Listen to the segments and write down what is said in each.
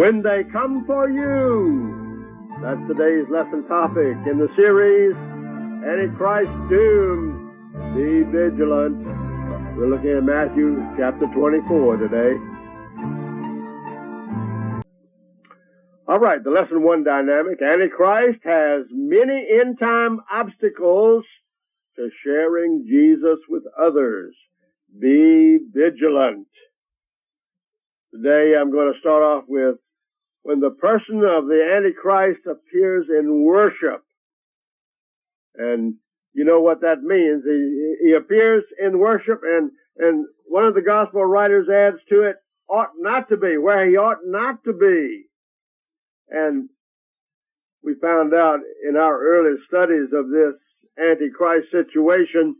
When they come for you. That's today's lesson topic in the series, Antichrist Doomed. Be vigilant. We're looking at Matthew chapter 24 today. All right, the lesson one dynamic. Antichrist has many end-time obstacles to sharing Jesus with others. Be vigilant. Today I'm going to start off with when the person of the Antichrist appears in worship. And you know what that means. He appears in worship, and one of the gospel writers adds to it, ought not to be, where he ought not to be. And we found out in our early studies of this Antichrist situation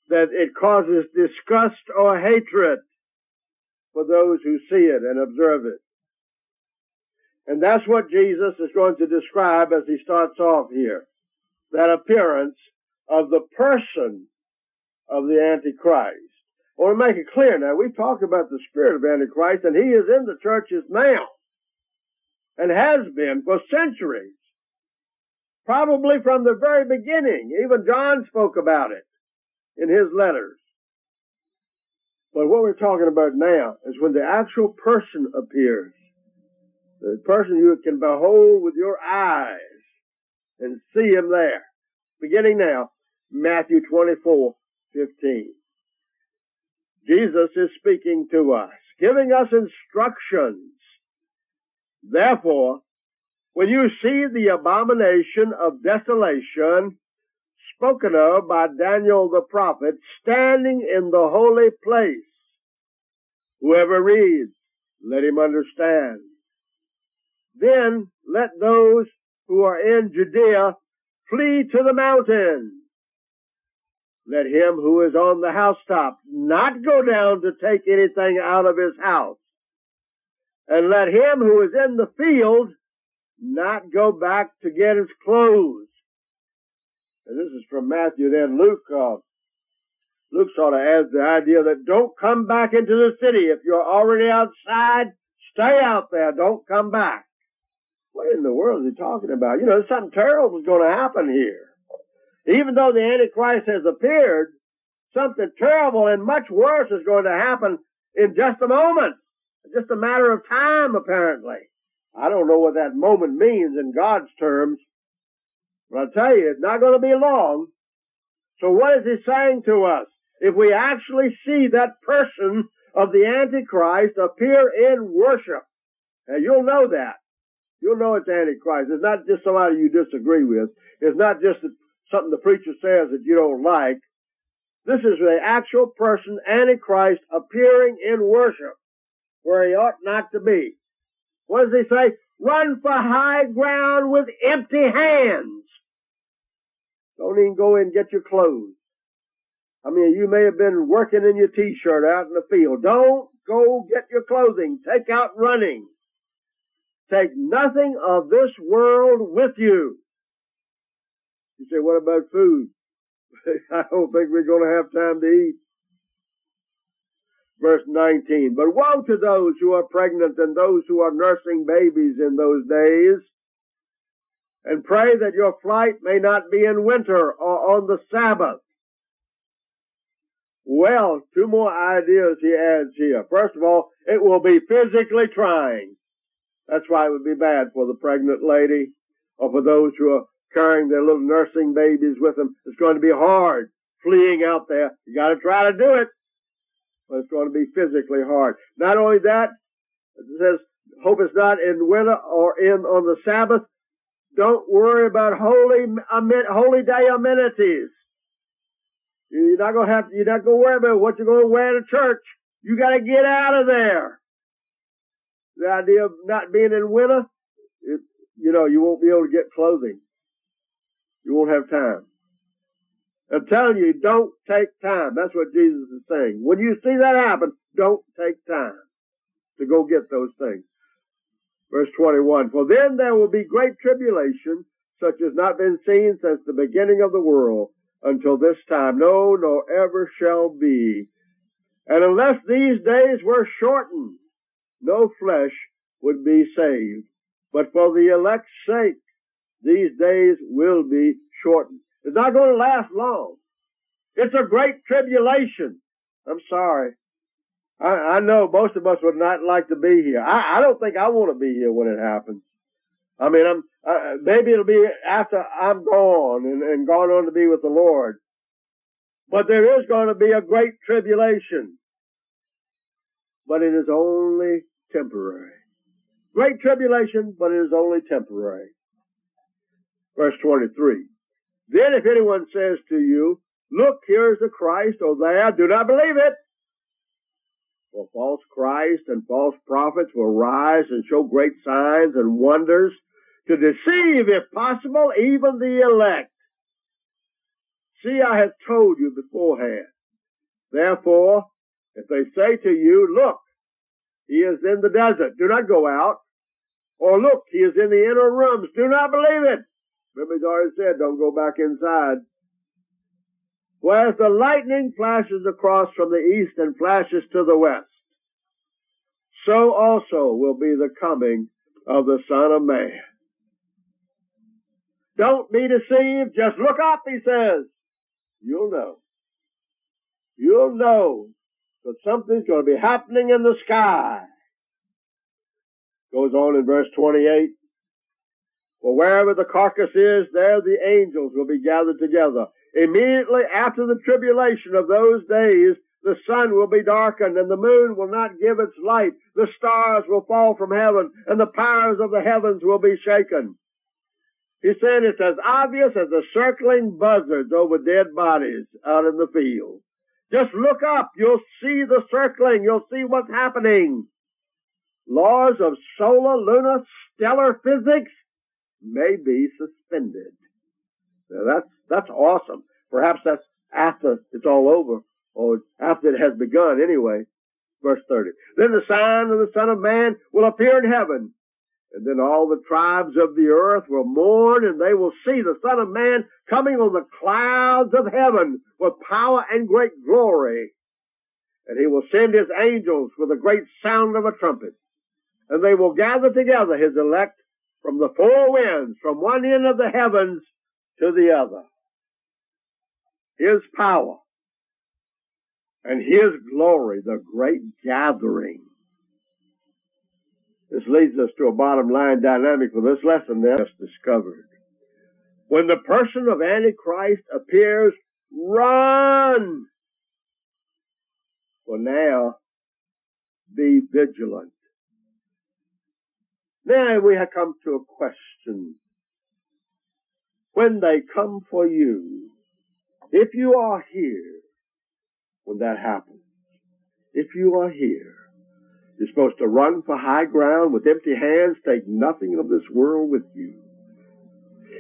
that it causes disgust or hatred for those who see it and observe it. And that's what Jesus is going to describe as he starts off here. That appearance of the person of the Antichrist. I want to make it clear now, we've talked about the spirit of Antichrist, and he is in the churches now. And has been for centuries. Probably from the very beginning. Even John spoke about it in his letters. But what we're talking about now is when the actual person appears. The person you can behold with your eyes and see him there. Beginning now, Matthew 24:15. Jesus is speaking to us, giving us instructions. Therefore, when you see the abomination of desolation spoken of by Daniel the prophet standing in the holy place, whoever reads, let him understand. Then let those who are in Judea flee to the mountains. Let him who is on the housetop not go down to take anything out of his house. And let him who is in the field not go back to get his clothes. And this is from Matthew. Then Luke sort of adds the idea that don't come back into the city. If you're already outside, stay out there. Don't come back. What in the world is he talking about? You know, something terrible is going to happen here. Even though the Antichrist has appeared, something terrible and much worse is going to happen in just a moment. Just a matter of time, apparently. I don't know what that moment means in God's terms, but I'll tell you, it's not going to be long. So what is he saying to us? If we actually see that person of the Antichrist appear in worship, and you'll know that. You'll know it's Antichrist. It's not just somebody you disagree with. It's not just something the preacher says that you don't like. This is the actual person, Antichrist, appearing in worship where he ought not to be. What does he say? Run for high ground with empty hands. Don't even go and get your clothes. I mean, you may have been working in your t-shirt out in the field. Don't go get your clothing. Take out running. Take nothing of this world with you. You say, what about food? I don't think we're going to have time to eat. Verse 19, but woe to those who are pregnant and those who are nursing babies in those days, and pray that your flight may not be in winter or on the Sabbath. Well, two more ideas he adds here. First of all, it will be physically trying. That's why it would be bad for the pregnant lady or for those who are carrying their little nursing babies with them. It's going to be hard fleeing out there. You got to try to do it. But it's going to be physically hard. Not only that, it says, hope it's not in winter or on the Sabbath. Don't worry about holy day amenities. You're not going to worry about what you're going to wear to church. You got to get out of there. The idea of not being in winter, you won't be able to get clothing. You won't have time. I'm telling you, don't take time. That's what Jesus is saying. When you see that happen, don't take time to go get those things. Verse 21, for then there will be great tribulation, such as not been seen since the beginning of the world until this time. No, nor ever shall be. And unless these days were shortened, no flesh would be saved. But for the elect's sake, these days will be shortened. It's not going to last long. It's a great tribulation. I'm sorry. I know most of us would not like to be here. I don't think I want to be here when it happens. I mean, maybe it'll be after I'm gone and gone on to be with the Lord. But there is going to be a great tribulation. But it is only temporary. Great tribulation, but it is only temporary. Verse 23. Then if anyone says to you, look, here is the Christ, or there, do not believe it. For false Christ and false prophets will rise and show great signs and wonders to deceive, if possible, even the elect. See, I have told you beforehand. Therefore, if they say to you, look, he is in the desert, do not go out. Or look, he is in the inner rooms, do not believe it. Remember, he's already said, don't go back inside. Whereas the lightning flashes across from the east and flashes to the west, so also will be the coming of the Son of Man. Don't be deceived, just look up, he says. You'll know. You'll know that something's going to be happening in the sky. Goes on in verse 28. For wherever the carcass is, there the angels will be gathered together. Immediately after the tribulation of those days, the sun will be darkened, and the moon will not give its light. The stars will fall from heaven, and the powers of the heavens will be shaken. He's saying it's as obvious as the circling buzzards over dead bodies out in the field. Just look up. You'll see the circling. You'll see what's happening. Laws of solar, lunar, stellar physics may be suspended. Now that's awesome. Perhaps that's after it's all over, or after it has begun anyway. Verse 30. Then the sign of the Son of Man will appear in heaven, and then all the tribes of the earth will mourn, and they will see the Son of Man coming on the clouds of heaven with power and great glory. And he will send his angels with a great sound of a trumpet, and they will gather together his elect from the four winds, from one end of the heavens to the other. His power and his glory, the great gathering. This leads us to a bottom line dynamic for this lesson that just discovered. When the person of Antichrist appears, run! For now, be vigilant. Now we have come to a question. When they come for you, if you are here when that happens, if you are here, you're supposed to run for high ground with empty hands, take nothing of this world with you.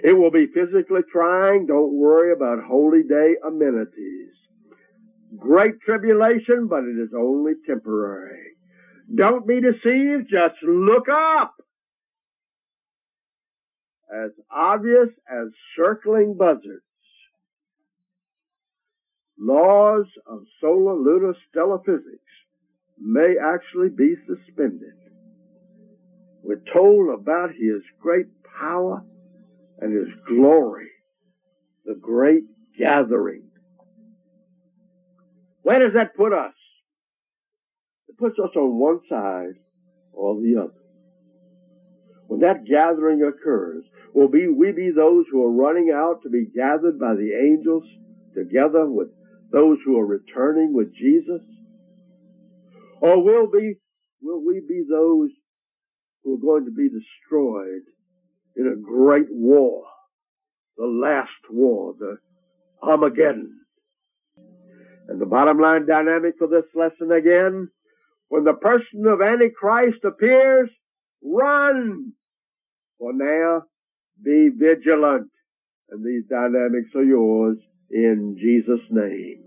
It will be physically trying. Don't worry about holy day amenities. Great tribulation, but it is only temporary. Don't be deceived, just look up. As obvious as circling buzzards, laws of solar, lunar, stellar physics may actually be suspended. We're told about his great power and his glory, the great gathering. Where does that put us? It puts us on one side or the other. When that gathering occurs, will we be those who are running out to be gathered by the angels together with those who are returning with Jesus? Or will we be those who are going to be destroyed in a great war, the last war, the Armageddon? And the bottom line dynamic for this lesson again, when the person of Antichrist appears, run! For now, be vigilant. And these dynamics are yours in Jesus' name.